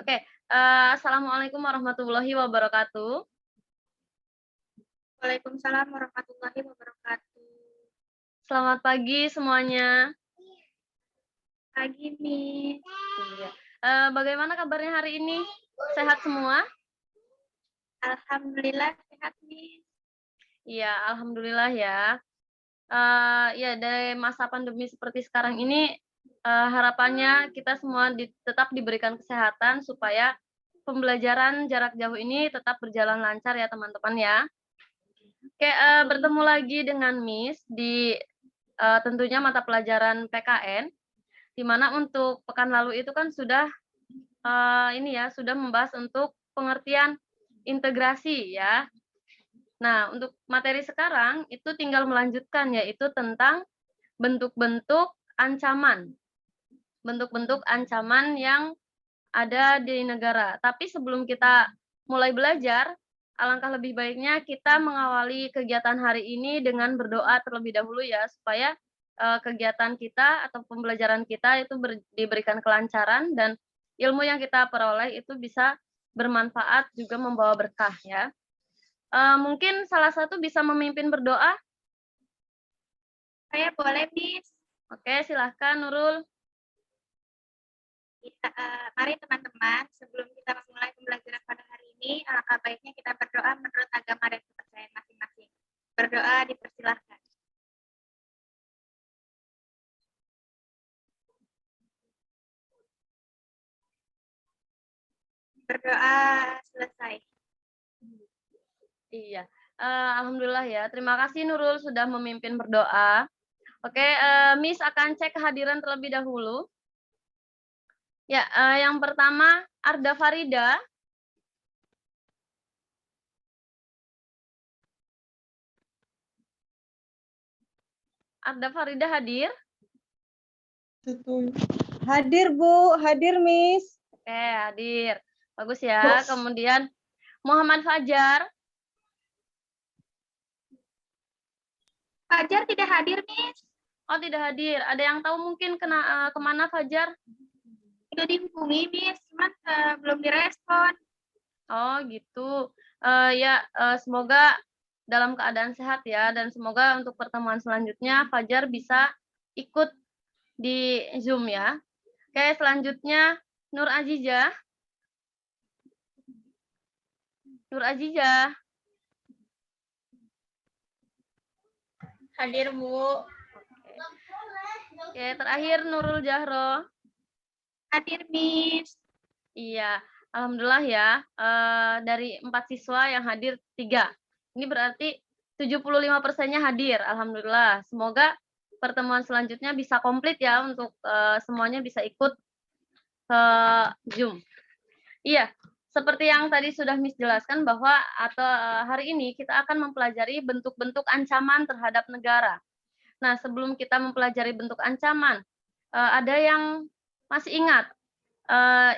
Oke, assalamualaikum warahmatullahi wabarakatuh. Waalaikumsalam warahmatullahi wabarakatuh. Selamat pagi semuanya. Pagi, Miss. Iya. Bagaimana kabarnya hari ini? Sehat semua? Alhamdulillah sehat, Miss. Iya, alhamdulillah ya. Ya dari masa pandemi seperti sekarang ini, harapannya kita semua tetap diberikan kesehatan supaya pembelajaran jarak jauh ini tetap berjalan lancar ya teman-teman ya. Oke, bertemu lagi dengan Miss di tentunya mata pelajaran PKN, di mana untuk pekan lalu itu kan sudah sudah membahas untuk pengertian integrasi ya. Nah, untuk materi sekarang itu tinggal melanjutkan yaitu tentang bentuk-bentuk ancaman. Bentuk-bentuk ancaman yang ada di negara. Tapi sebelum kita mulai belajar, alangkah lebih baiknya kita mengawali kegiatan hari ini dengan berdoa terlebih dahulu ya, supaya kegiatan kita atau pembelajaran kita itu diberikan kelancaran dan ilmu yang kita peroleh itu bisa bermanfaat juga membawa berkah ya. Mungkin salah satu bisa memimpin berdoa. Saya boleh, Miss. Oke, silahkan Nurul. Mari teman-teman, sebelum kita memulai pembelajaran pada hari ini, alangkah baiknya kita berdoa menurut agama dan kepercayaan masing-masing. Berdoa dipersilahkan. Berdoa selesai. Iya, alhamdulillah ya. Terima kasih Nurul sudah memimpin berdoa. Oke, Miss akan cek kehadiran terlebih dahulu. Ya, yang pertama Arda Farida. Arda Farida hadir? Hadir Bu, hadir Miss. Oke, hadir. Bagus ya. Kemudian Muhammad Fajar. Fajar tidak hadir, Miss. Oh, tidak hadir. Ada yang tahu mungkin kemana Fajar? Sudah dihubungi, Miss, cuman belum direspon. Oh, gitu. Semoga dalam keadaan sehat ya, dan semoga untuk pertemuan selanjutnya Fajar bisa ikut di Zoom ya. Oke, selanjutnya Nur Azizah. Nur Azizah. Hadir, Bu. Oke, terakhir Nurul Jahro. Hadir, Miss. Iya, alhamdulillah ya. Dari 4 siswa yang hadir 3. Ini berarti 75%-nya hadir. Alhamdulillah. Semoga pertemuan selanjutnya bisa komplit ya untuk semuanya bisa ikut ke Zoom. Iya, seperti yang tadi sudah Miss jelaskan bahwa hari ini kita akan mempelajari bentuk-bentuk ancaman terhadap negara. Nah, sebelum kita mempelajari bentuk ancaman, ada yang masih ingat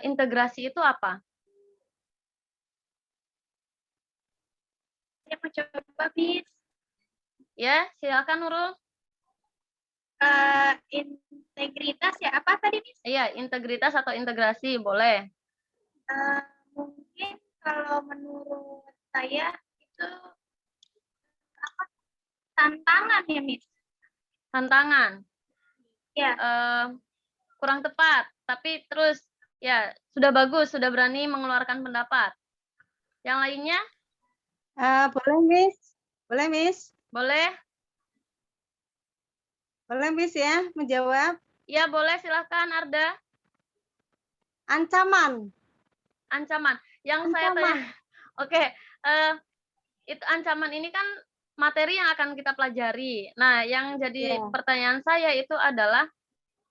integrasi itu apa? Saya mau coba, Miss. Ya, silakan Nurul. Integritas ya, apa tadi, Miss? Iya, integritas atau integrasi, boleh. Mungkin kalau menurut saya itu tantangan ya, Miss. Tantangan. Ya. Kurang tepat, tapi terus ya sudah bagus, sudah berani mengeluarkan pendapat. Yang lainnya? Boleh Miss, boleh Miss. Boleh. Boleh Miss ya menjawab. Ya boleh, silahkan Arda. Ancaman. Ancaman. Yang saya tanya. Oke, itu ancaman ini kan materi yang akan kita pelajari. Nah, yang jadi pertanyaan saya itu adalah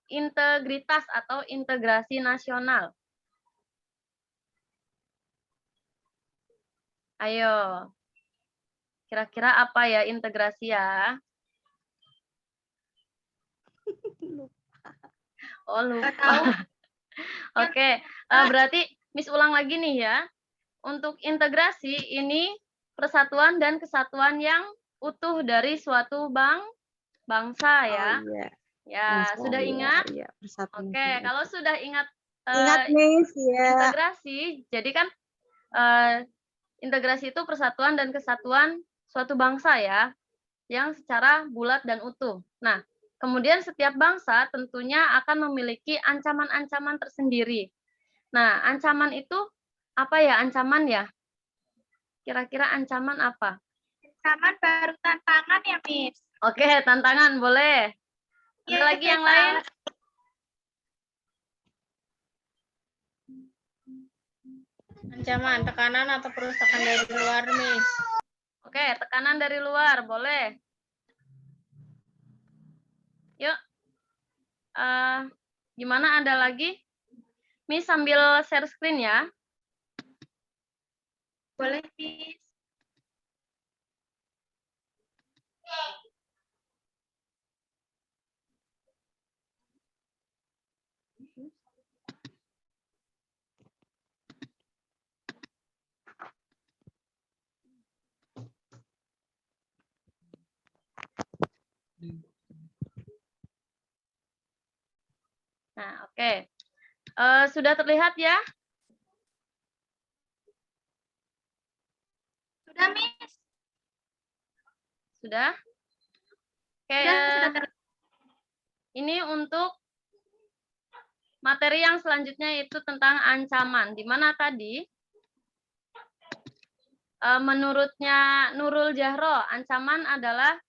integritas atau integrasi nasional. Ayo. Kira-kira apa ya integrasi ya? Oh, lupa. Oke, berarti Miss ulang lagi nih ya. Untuk integrasi ini persatuan dan kesatuan yang utuh dari suatu bangsa ya. Oh, iya. Ya, sudah ingat? Iya, Oke, kalau sudah ingat Ingat, Miss, ya. integrasi. Jadi kan integrasi itu persatuan dan kesatuan suatu bangsa ya, yang secara bulat dan utuh. Nah, kemudian setiap bangsa tentunya akan memiliki ancaman-ancaman tersendiri. Nah, ancaman itu apa ya ancaman ya? Kira-kira ancaman apa? Ancaman baru tantangan ya, Miss. Oke, tantangan boleh. Ada Iya, lagi yang lain? Ancaman, tekanan atau perusakan dari luar, Miss. Oke, tekanan dari luar, boleh. Yuk. Gimana ada lagi? Miss sambil share screen ya. Boleh, Miss. Nah, oke. Sudah terlihat ya? Sudah, Miss. Sudah? Oke, Sudah terlihat. ini untuk materi yang selanjutnya itu tentang ancaman. Di mana tadi menurutnya Nurul Jahro, ancaman adalah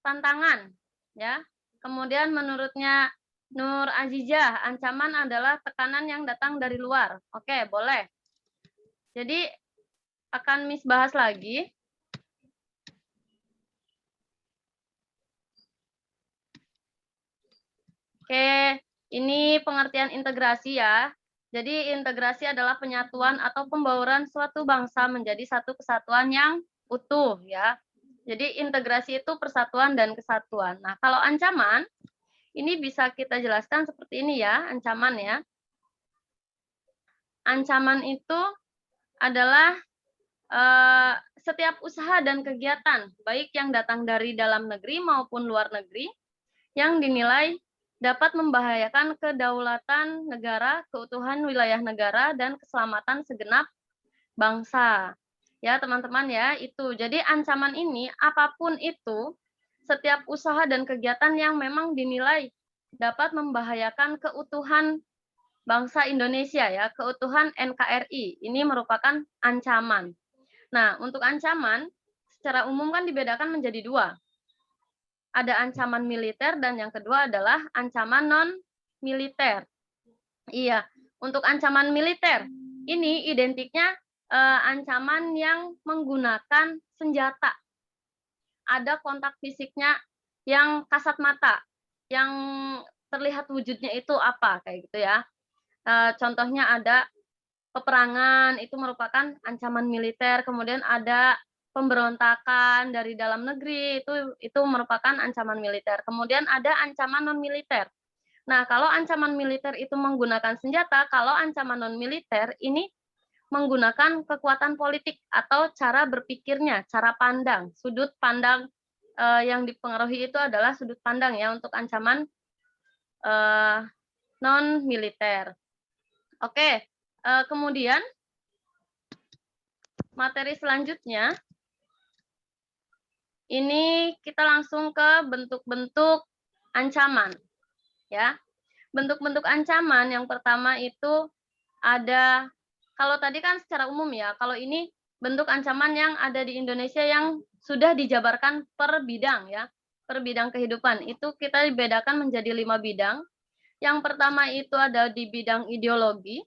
tantangan, ya. Kemudian menurutnya Nur Azizah, ancaman adalah tekanan yang datang dari luar. Oke, boleh. Jadi akan Miss bahas lagi. Oke, ini pengertian integrasi ya. Jadi integrasi adalah penyatuan atau pembauran suatu bangsa menjadi satu kesatuan yang utuh ya. Jadi integrasi itu persatuan dan kesatuan. Nah, kalau ancaman ini bisa kita jelaskan seperti ini ya, ancaman ya. Ancaman itu adalah setiap usaha dan kegiatan baik yang datang dari dalam negeri maupun luar negeri yang dinilai dapat membahayakan kedaulatan negara, keutuhan wilayah negara, dan keselamatan segenap bangsa. Ya, teman-teman ya, itu. Jadi ancaman ini, apapun itu, setiap usaha dan kegiatan yang memang dinilai dapat membahayakan keutuhan bangsa Indonesia ya, keutuhan NKRI. Ini merupakan ancaman. Nah, untuk ancaman, secara umum kan dibedakan menjadi dua. Ada ancaman militer dan yang kedua adalah ancaman non-militer. Iya, untuk ancaman militer, ini identiknya ancaman yang menggunakan senjata. Ada kontak fisiknya yang kasat mata, yang terlihat wujudnya itu apa, kayak gitu ya. Contohnya ada peperangan, itu merupakan ancaman militer, kemudian ada pemberontakan dari dalam negeri, itu merupakan ancaman militer. Kemudian ada ancaman non militer. Nah, kalau ancaman militer itu menggunakan senjata, kalau ancaman non militer ini menggunakan kekuatan politik atau cara berpikirnya, cara pandang, sudut pandang yang dipengaruhi itu adalah sudut pandang ya untuk ancaman non militer. Oke, kemudian materi selanjutnya ini kita langsung ke bentuk-bentuk ancaman ya. Bentuk-bentuk ancaman yang pertama itu ada, kalau tadi kan secara umum ya, kalau ini bentuk ancaman yang ada di Indonesia yang sudah dijabarkan per bidang ya, per bidang kehidupan. Itu kita dibedakan menjadi 5 bidang. Yang pertama itu ada di bidang ideologi,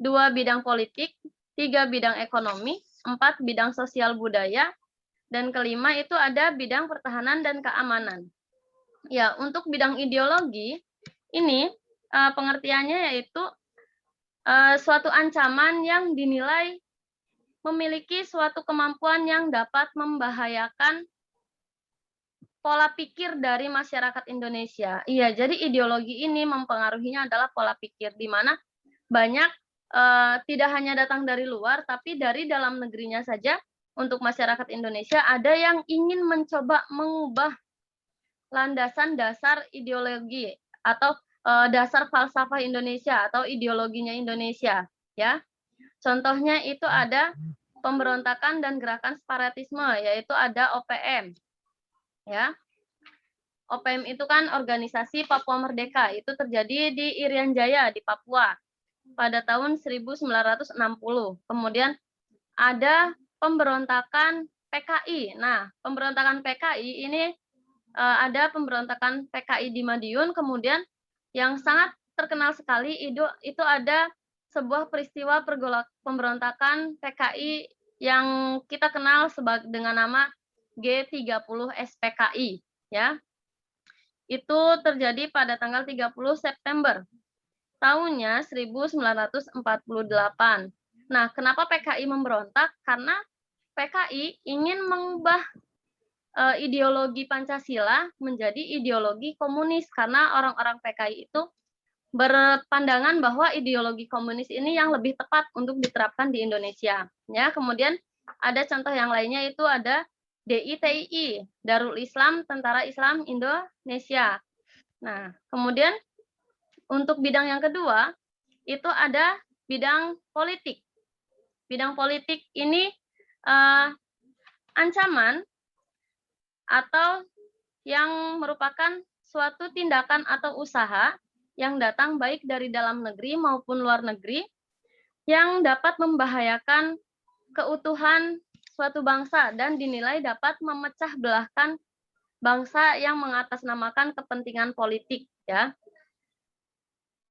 2 bidang politik, 3 bidang ekonomi, 4 bidang sosial budaya, dan kelima itu ada bidang pertahanan dan keamanan. Ya, untuk bidang ideologi, ini pengertiannya yaitu suatu ancaman yang dinilai memiliki suatu kemampuan yang dapat membahayakan pola pikir dari masyarakat Indonesia. Iya, jadi ideologi ini mempengaruhinya adalah pola pikir, di mana banyak tidak hanya datang dari luar, tapi dari dalam negerinya saja. Untuk masyarakat Indonesia ada yang ingin mencoba mengubah landasan dasar ideologi atau dasar falsafah Indonesia atau ideologinya Indonesia, ya. Contohnya itu ada pemberontakan dan gerakan separatisme, yaitu ada OPM, ya. OPM itu kan organisasi Papua Merdeka, itu terjadi di Irian Jaya di Papua pada tahun 1960. Kemudian ada pemberontakan PKI. Nah, pemberontakan PKI ini ada pemberontakan PKI di Madiun, kemudian yang sangat terkenal sekali itu ada sebuah peristiwa pemberontakan PKI yang kita kenal dengan nama G30 SPKI, ya. Itu terjadi pada tanggal 30 September tahunnya 1948. Nah, kenapa PKI memberontak? Karena PKI ingin mengubah ideologi Pancasila menjadi ideologi komunis, karena orang-orang PKI itu berpandangan bahwa ideologi komunis ini yang lebih tepat untuk diterapkan di Indonesia. Ya, kemudian ada contoh yang lainnya itu ada DITII, Darul Islam Tentara Islam Indonesia. Nah, kemudian untuk bidang yang kedua itu ada bidang politik. Bidang politik ini ancaman atau yang merupakan suatu tindakan atau usaha yang datang baik dari dalam negeri maupun luar negeri yang dapat membahayakan keutuhan suatu bangsa dan dinilai dapat memecah belahkan bangsa yang mengatasnamakan kepentingan politik, ya.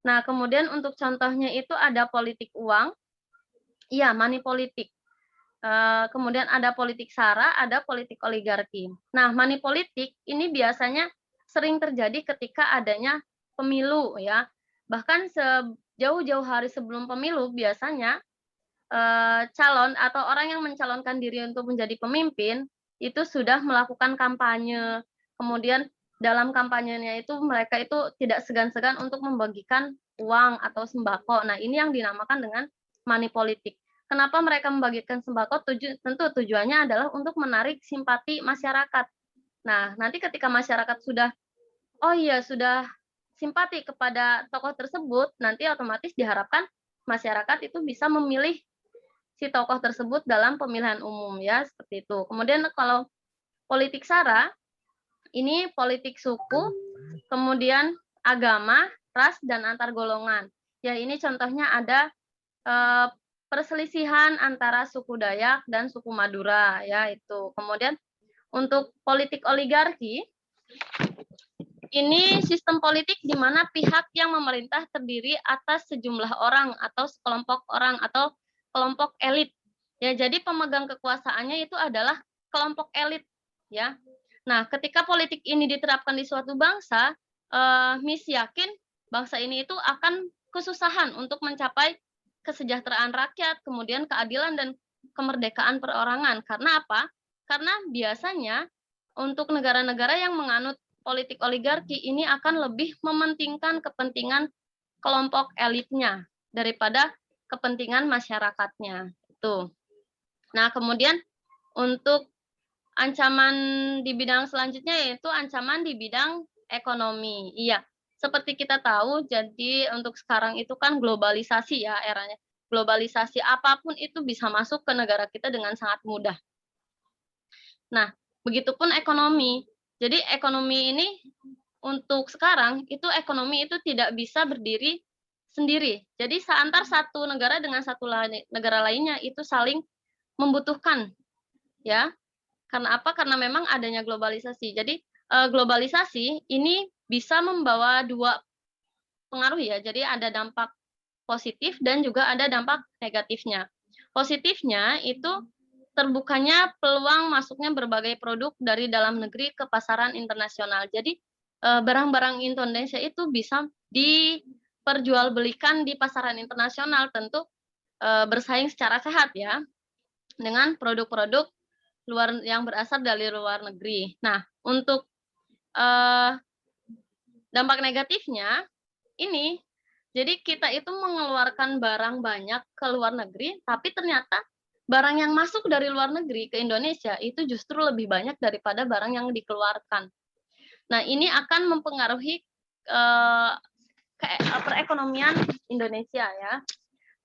Nah, kemudian untuk contohnya itu ada politik uang, iya, money politik. Kemudian ada politik sara, ada politik oligarki. Nah, money politik ini biasanya sering terjadi ketika adanya pemilu, ya. Bahkan jauh-jauh hari sebelum pemilu biasanya calon atau orang yang mencalonkan diri untuk menjadi pemimpin itu sudah melakukan kampanye. Kemudian dalam kampanyenya itu mereka itu tidak segan-segan untuk membagikan uang atau sembako. Nah, ini yang dinamakan dengan money politik. Kenapa mereka membagikan sembako? Tentu tujuannya adalah untuk menarik simpati masyarakat. Nah, nanti ketika masyarakat sudah simpati kepada tokoh tersebut, nanti otomatis diharapkan masyarakat itu bisa memilih si tokoh tersebut dalam pemilihan umum, ya, seperti itu. Kemudian kalau politik sara, ini politik suku, kemudian agama, ras, dan antar golongan. Ya, ini contohnya ada perselisihan antara suku Dayak dan suku Madura, ya, itu. Kemudian untuk politik oligarki, ini sistem politik di mana pihak yang memerintah terdiri atas sejumlah orang atau sekelompok orang atau kelompok elit. Ya, jadi pemegang kekuasaannya itu adalah kelompok elit, ya. Nah, ketika politik ini diterapkan di suatu bangsa, Miss yakin bangsa ini itu akan kesusahan untuk mencapai kesejahteraan rakyat, kemudian keadilan dan kemerdekaan perorangan. Karena apa? Karena biasanya untuk negara-negara yang menganut politik oligarki ini akan lebih mementingkan kepentingan kelompok elitnya daripada kepentingan masyarakatnya. Itu. Nah, kemudian untuk ancaman di bidang selanjutnya yaitu ancaman di bidang ekonomi. Iya, seperti kita tahu, jadi untuk sekarang itu kan globalisasi, ya, eranya. Globalisasi apapun itu bisa masuk ke negara kita dengan sangat mudah. Nah, begitupun ekonomi. Jadi ekonomi ini untuk sekarang itu ekonomi itu tidak bisa berdiri sendiri. Jadi seantar satu negara dengan satu negara lainnya itu saling membutuhkan, ya. Karena apa? Karena memang adanya globalisasi. Jadi globalisasi ini bisa membawa dua pengaruh, ya. Jadi ada dampak positif dan juga ada dampak negatifnya. Positifnya itu terbukanya peluang masuknya berbagai produk dari dalam negeri ke pasaran internasional. Jadi barang-barang Indonesia itu bisa diperjualbelikan di pasaran internasional, tentu bersaing secara sehat, ya, dengan produk-produk luar yang berasal dari luar negeri. Nah, untuk dampak negatifnya ini, jadi kita itu mengeluarkan barang banyak ke luar negeri, tapi ternyata barang yang masuk dari luar negeri ke Indonesia itu justru lebih banyak daripada barang yang dikeluarkan. Nah, ini akan mempengaruhi perekonomian Indonesia ya.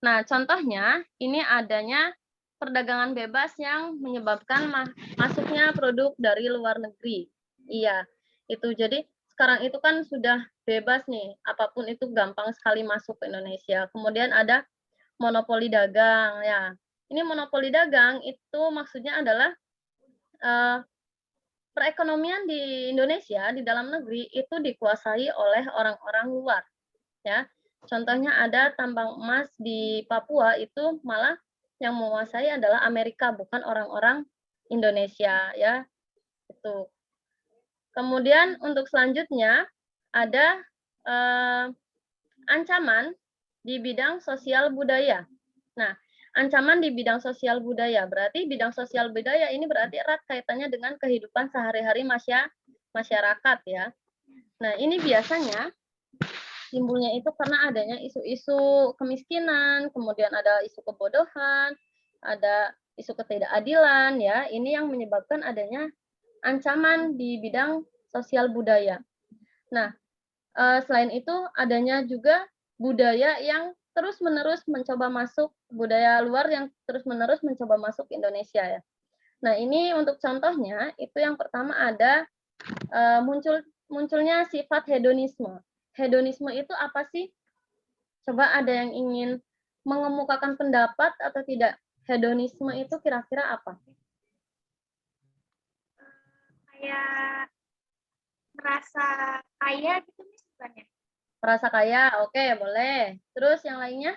Nah, contohnya ini adanya perdagangan bebas yang menyebabkan masuknya produk dari luar negeri. Iya, itu. Jadi sekarang itu kan sudah bebas nih, apapun itu gampang sekali masuk ke Indonesia. Kemudian ada monopoli dagang ya. Ini monopoli dagang itu maksudnya adalah perekonomian di Indonesia di dalam negeri itu dikuasai oleh orang-orang luar ya. Contohnya ada tambang emas di Papua itu malah yang menguasai adalah Amerika bukan orang-orang Indonesia ya. Itu. Kemudian untuk selanjutnya ada ancaman di bidang sosial budaya. Nah, ancaman di bidang sosial budaya berarti bidang sosial budaya ini berarti erat kaitannya dengan kehidupan sehari-hari masyarakat ya. Nah, ini biasanya timbulnya itu karena adanya isu-isu kemiskinan, kemudian ada isu kebodohan, ada isu ketidakadilan ya. Ini yang menyebabkan adanya ancaman di bidang sosial budaya. Nah, selain itu adanya juga budaya yang terus-menerus mencoba masuk, budaya luar yang terus-menerus mencoba masuk Indonesia ya. Nah, ini untuk contohnya itu yang pertama ada munculnya sifat hedonisme. Hedonisme itu apa sih? Coba ada yang ingin mengemukakan pendapat atau tidak? Hedonisme itu kira-kira apa? Kayak merasa kaya gitu Miss bukannya? Merasa kaya, oke, boleh. Terus yang lainnya?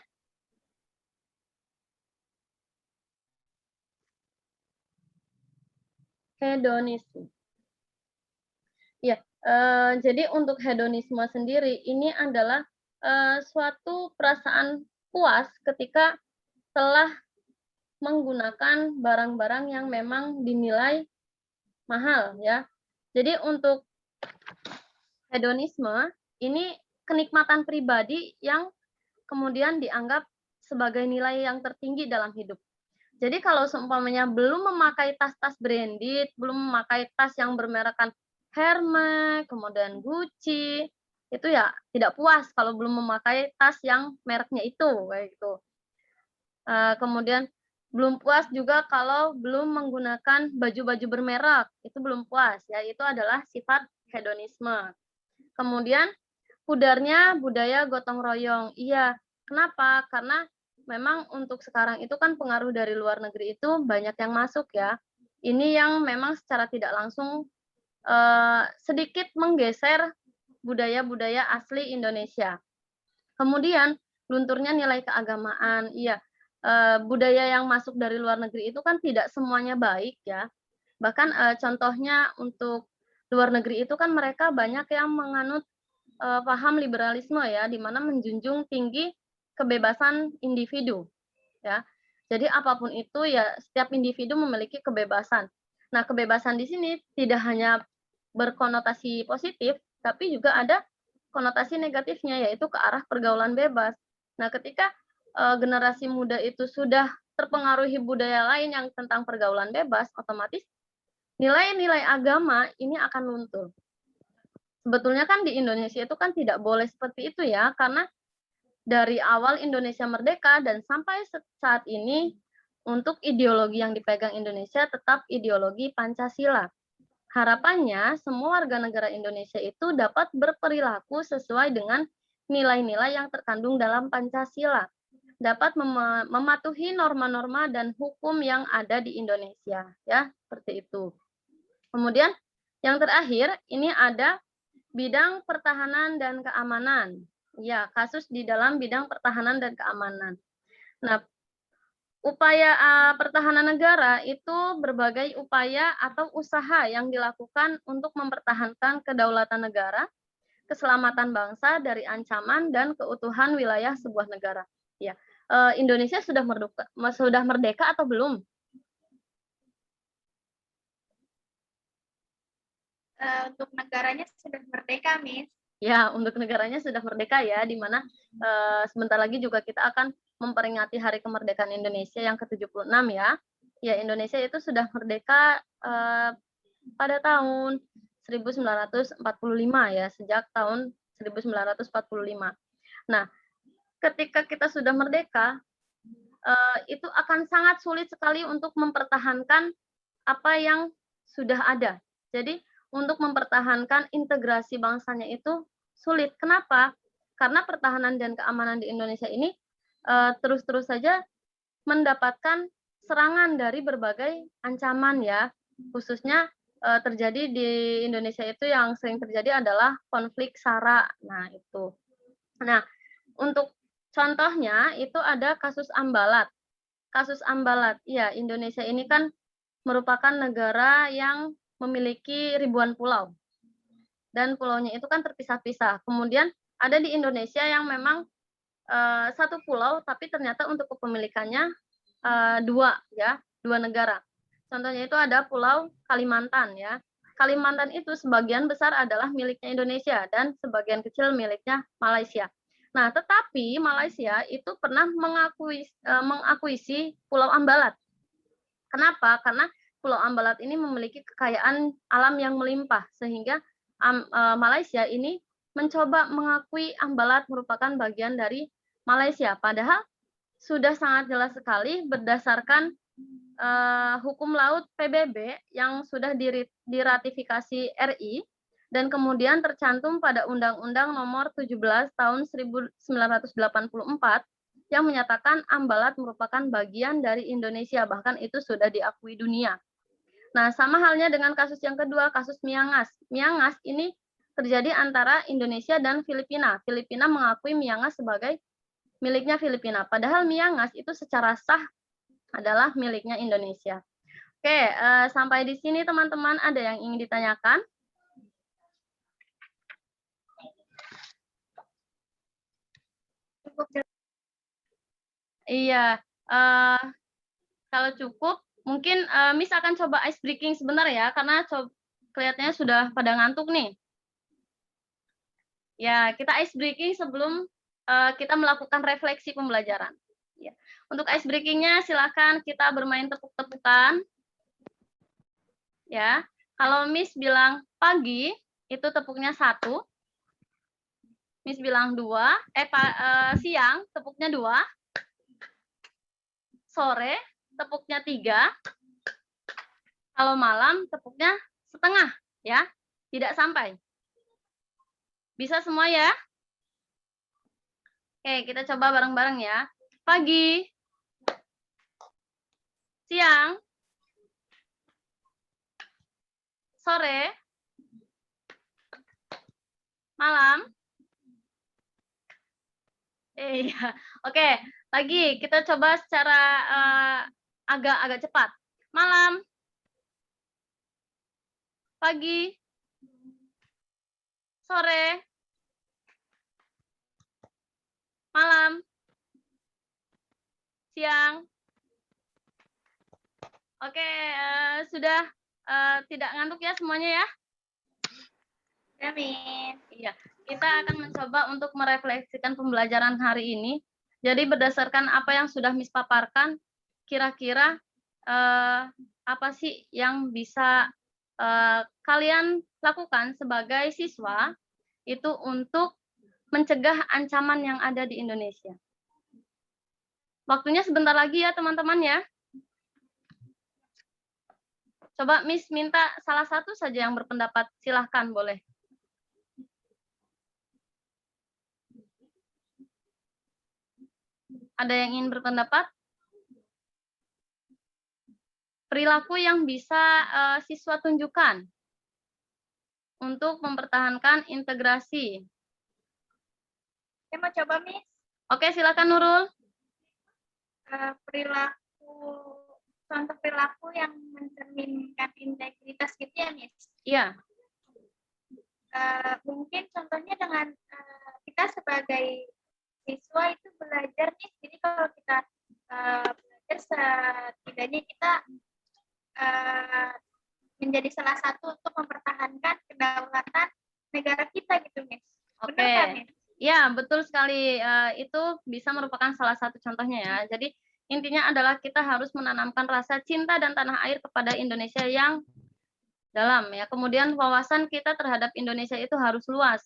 Hedonisme. Ya, jadi untuk hedonisme sendiri ini adalah suatu perasaan puas ketika telah menggunakan barang-barang yang memang dinilai mahal ya. Jadi untuk hedonisme ini kenikmatan pribadi yang kemudian dianggap sebagai nilai yang tertinggi dalam hidup. Jadi kalau seumpamanya belum memakai tas-tas branded, belum memakai tas yang bermerekkan Hermes, kemudian Gucci, itu ya tidak puas kalau belum memakai tas yang mereknya itu, kayak gitu. Kemudian belum puas juga kalau belum menggunakan baju-baju bermerek, itu belum puas ya, itu adalah sifat hedonisme. Kemudian pudarnya budaya gotong royong. Iya, kenapa? Karena memang untuk sekarang itu kan pengaruh dari luar negeri itu banyak yang masuk ya. Ini yang memang secara tidak langsung sedikit menggeser budaya-budaya asli Indonesia. Kemudian lunturnya nilai keagamaan. Iya, budaya yang masuk dari luar negeri itu kan tidak semuanya baik ya. Bahkan contohnya untuk luar negeri itu kan mereka banyak yang menganut paham liberalisme ya, di mana menjunjung tinggi kebebasan individu ya. Jadi apapun itu ya setiap individu memiliki kebebasan. Nah, kebebasan di sini tidak hanya berkonotasi positif, tapi juga ada konotasi negatifnya yaitu ke arah pergaulan bebas. Nah, ketika generasi muda itu sudah terpengaruhi budaya lain yang tentang pergaulan bebas, otomatis nilai-nilai agama ini akan luntur. Sebetulnya kan di Indonesia itu kan tidak boleh seperti itu ya, karena dari awal Indonesia merdeka dan sampai saat ini untuk ideologi yang dipegang Indonesia tetap ideologi Pancasila. Harapannya semua warga negara Indonesia itu dapat berperilaku sesuai dengan nilai-nilai yang terkandung dalam Pancasila, dapat mematuhi norma-norma dan hukum yang ada di Indonesia, ya, seperti itu. Kemudian yang terakhir ini ada bidang pertahanan dan keamanan. Ya, kasus di dalam bidang pertahanan dan keamanan. Nah, upaya pertahanan negara itu berbagai upaya atau usaha yang dilakukan untuk mempertahankan kedaulatan negara, keselamatan bangsa dari ancaman dan keutuhan wilayah sebuah negara. Ya, Indonesia sudah merdeka atau belum? Untuk negaranya sudah merdeka, Miss. Ya, untuk negaranya sudah merdeka ya, di mana sebentar lagi juga kita akan memperingati Hari Kemerdekaan Indonesia yang ke-76 ya. Ya, Indonesia itu sudah merdeka pada tahun 1945 ya, sejak tahun 1945. Nah, ketika kita sudah merdeka, itu akan sangat sulit sekali untuk mempertahankan apa yang sudah ada. Jadi, untuk mempertahankan integrasi bangsanya itu sulit. Kenapa? Karena pertahanan dan keamanan di Indonesia ini terus-terus saja mendapatkan serangan dari berbagai ancaman ya, khususnya terjadi di Indonesia itu yang sering terjadi adalah konflik SARA. Nah, itu. Nah, untuk contohnya itu ada kasus Ambalat. Kasus Ambalat, ya Indonesia ini kan merupakan negara yang memiliki ribuan pulau. Dan pulaunya itu kan terpisah-pisah. Kemudian ada di Indonesia yang memang satu pulau, tapi ternyata untuk kepemilikannya dua negara. Contohnya itu ada Pulau Kalimantan ya. Kalimantan itu sebagian besar adalah miliknya Indonesia dan sebagian kecil miliknya Malaysia. Nah, tetapi Malaysia itu pernah mengakuisi Pulau Ambalat. Kenapa? Karena Pulau Ambalat ini memiliki kekayaan alam yang melimpah, sehingga Malaysia ini mencoba mengakui Ambalat merupakan bagian dari Malaysia. Padahal sudah sangat jelas sekali berdasarkan hukum laut PBB yang sudah diratifikasi RI dan kemudian tercantum pada Undang-Undang Nomor 17 Tahun 1984 yang menyatakan Ambalat merupakan bagian dari Indonesia, bahkan itu sudah diakui dunia. Nah, sama halnya dengan kasus yang kedua, kasus Miangas. Miangas ini terjadi antara Indonesia dan Filipina. Filipina mengakui Miangas sebagai miliknya Filipina, padahal Miangas itu secara sah adalah miliknya Indonesia. Oke, sampai di sini teman-teman, ada yang ingin ditanyakan? Iya, kalau cukup, mungkin Miss akan coba ice breaking sebentar ya, karena kelihatannya sudah pada ngantuk nih. Ya, kita ice breaking sebelum kita melakukan refleksi pembelajaran. Ya. Untuk ice breaking-nya silakan kita bermain tepuk-tepukan. Ya, kalau Miss bilang pagi, itu tepuknya 1. Miss bilang 2, siang tepuknya 2. Sore tepuknya 3. Kalau malam tepuknya setengah, ya. Tidak sampai. Bisa semua ya? Oke, kita coba bareng-bareng ya. Pagi, siang, sore, malam. Iya, oke. Lagi kita coba secara agak cepat. Malam, pagi, sore, malam, siang. Oke, sudah tidak ngantuk ya semuanya ya? Amin. Iya, kita akan mencoba untuk merefleksikan pembelajaran hari ini. Jadi berdasarkan apa yang sudah Miss paparkan, kira-kira apa sih yang bisa kalian lakukan sebagai siswa itu untuk mencegah ancaman yang ada di Indonesia. Waktunya sebentar lagi ya teman-teman ya. Coba Miss minta salah satu saja yang berpendapat, silahkan boleh. Ada yang ingin berpendapat? Perilaku yang bisa siswa tunjukkan untuk mempertahankan integrasi. Saya mau coba, Miss. Oke, silakan Nurul. Contoh perilaku yang mencerminkan integritas gitu ya, Miss? Iya. Mungkin contohnya dengan kita sebagai siswa itu belajar nih, jadi kalau kita belajar setidaknya kita menjadi salah satu untuk mempertahankan kedaulatan negara kita gitu, Miss. Oke. Benar kan, Miss? Ya, betul sekali. Itu bisa merupakan salah satu contohnya ya. Jadi intinya adalah kita harus menanamkan rasa cinta dan tanah air kepada Indonesia yang dalam ya. Kemudian wawasan kita terhadap Indonesia itu harus luas.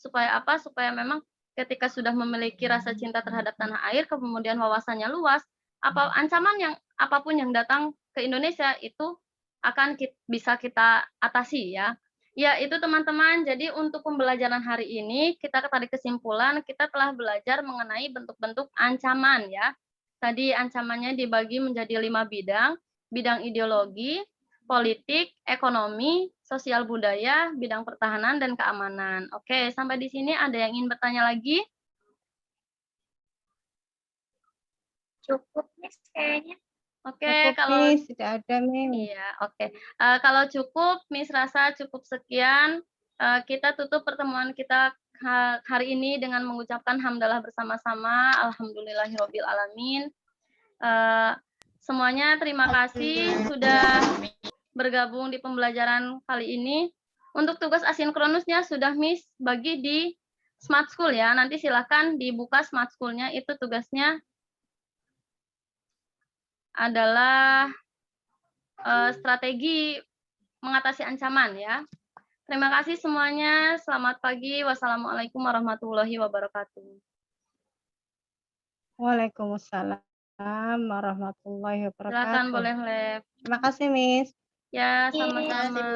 Supaya apa? Supaya memang ketika sudah memiliki rasa cinta terhadap tanah air, kemudian wawasannya luas, ancaman yang apapun yang datang ke Indonesia itu akan bisa kita atasi ya. Ya, itu teman-teman. Jadi untuk pembelajaran hari ini kita tarik kesimpulan kita telah belajar mengenai bentuk-bentuk ancaman ya. Tadi ancamannya dibagi menjadi 5 bidang, bidang ideologi, politik, ekonomi, sosial budaya, bidang pertahanan dan keamanan. Oke, sampai di sini ada yang ingin bertanya lagi? Cukup, Miss, kayaknya. Oke, Cukup, kalau Miss. Tidak ada, Miss. iya, oke. Kalau cukup, Miss rasa cukup sekian. Kita tutup pertemuan kita hari ini dengan mengucapkan hamdalah bersama-sama. Alhamdulillahirabbil alamin. Semuanya terima kasih sudah bergabung di pembelajaran kali ini. Untuk tugas asinkronusnya sudah Miss bagi di Smart School ya. Nanti silakan dibuka Smart School-nya. Itu tugasnya adalah strategi mengatasi ancaman ya. Terima kasih semuanya. Selamat pagi. Wassalamualaikum warahmatullahi wabarakatuh. Waalaikumsalam warahmatullahi Silakan wabarakatuh. boleh, Lep. Terima kasih, Miss. Ya, Iya. sama-sama.